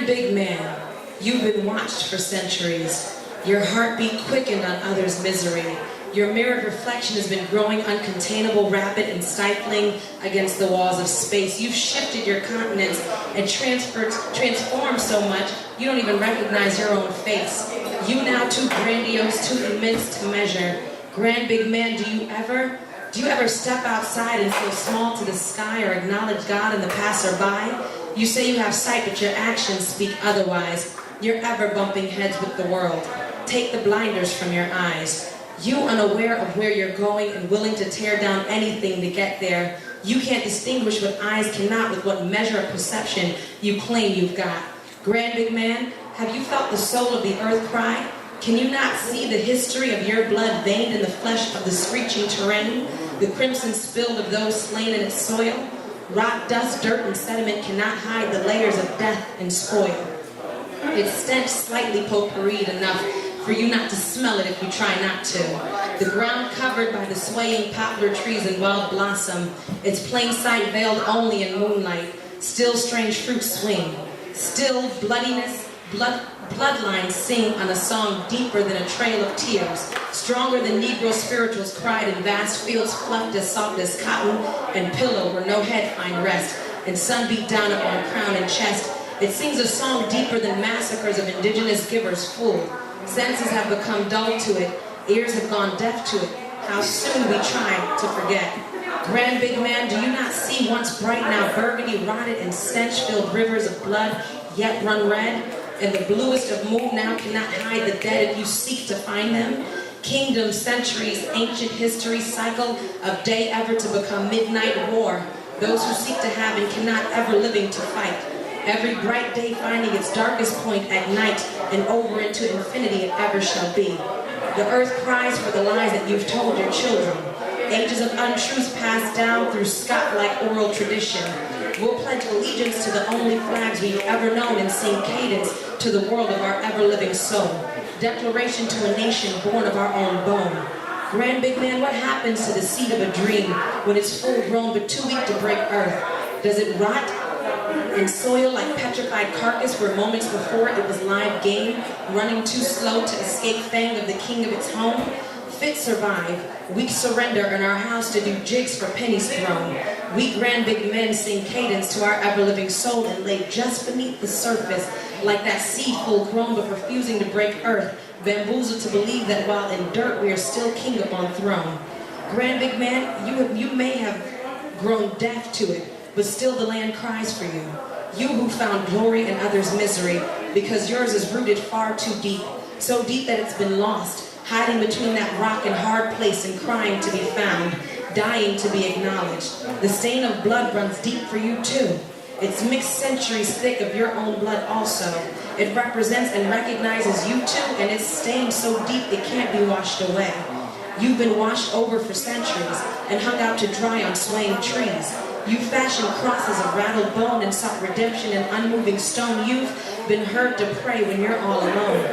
Grand big man, you've been watched for centuries. Your heartbeat quickened on others' misery. Your mirrored reflection has been growing uncontainable, rapid, and stifling against the walls of space. You've shifted your continents and transformed so much you don't even recognize your own face. You now too grandiose, too immense to measure. Grand big man, do you ever step outside and feel small to the sky or acknowledge God in the passerby? You say you have sight, but your actions speak otherwise. You're ever bumping heads with the world. Take the blinders from your eyes. You unaware of where you're going and willing to tear down anything to get there. You can't distinguish what eyes cannot with what measure of perception you claim you've got. Grand big man, have you felt the soul of the earth cry? Can you not see the history of your blood veined in the flesh of the screeching terrain? The crimson spilled of those slain in its soil? Rock, dust, dirt, and sediment cannot hide the layers of death and spoil. Its stench slightly potpourried enough for you not to smell it if you try not to. The ground covered by the swaying poplar trees and wild blossom, its plain sight veiled only in moonlight. Still strange fruits swing. Still bloodlines sing on a song deeper than a trail of tears. Stronger than Negro spirituals cried in vast fields fluffed as soft as cotton and pillow where no head find rest. And sun beat down upon crown and chest. It sings a song deeper than massacres of indigenous givers fooled. Senses have become dull to it. Ears have gone deaf to it. How soon we try to forget. Grand big man, do you not see once bright, now burgundy, rotted and stench-filled rivers of blood yet run red? And the bluest of moon now cannot hide the dead if you seek to find them? Kingdoms, centuries, ancient history, cycle of day ever to become midnight war. Those who seek to have and cannot ever living to fight. Every bright day finding its darkest point at night, and over into infinity it ever shall be. The earth cries for the lies that you've told your children. Ages of untruths passed down through Scott-like oral tradition. We'll pledge allegiance to the only flags we've ever known and sing cadence to the world of our ever-living soul. Declaration to a nation born of our own bone. Grand big man, what happens to the seed of a dream when it's full grown but too weak to break earth? Does it rot and soil like petrified carcass where moments before it was live game, running too slow to escape fang of the king of its home? Fit survive, weak surrender in our house to do jigs for pennies thrown. We grand big men sing cadence to our ever-living soul and lay just beneath the surface like that seed full grown but refusing to break earth, bamboozled to believe that while in dirt we are still king upon throne. Grand big man, you may have grown deaf to it, but still the land cries for you. You who found glory in others' misery, because yours is rooted far too deep, so deep that it's been lost, hiding between that rock and hard place and crying to be found, dying to be acknowledged. The stain of blood runs deep for you too. It's mixed centuries thick of your own blood also. It represents and recognizes you too, and it's stained so deep it can't be washed away. You've been washed over for centuries and hung out to dry on swaying trees. You fashioned crosses of rattled bone and sought redemption in unmoving stone. You've been heard to pray when you're all alone.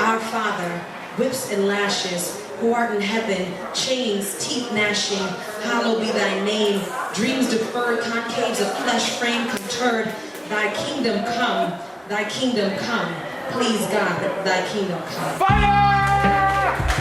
Our Father, whips and lashes, who art in heaven, chains, teeth gnashing, hallowed be thy name. Dreams deferred, concaves of flesh frame conterred. Thy kingdom come, thy kingdom come. Please God, thy kingdom come. Fire! Fire!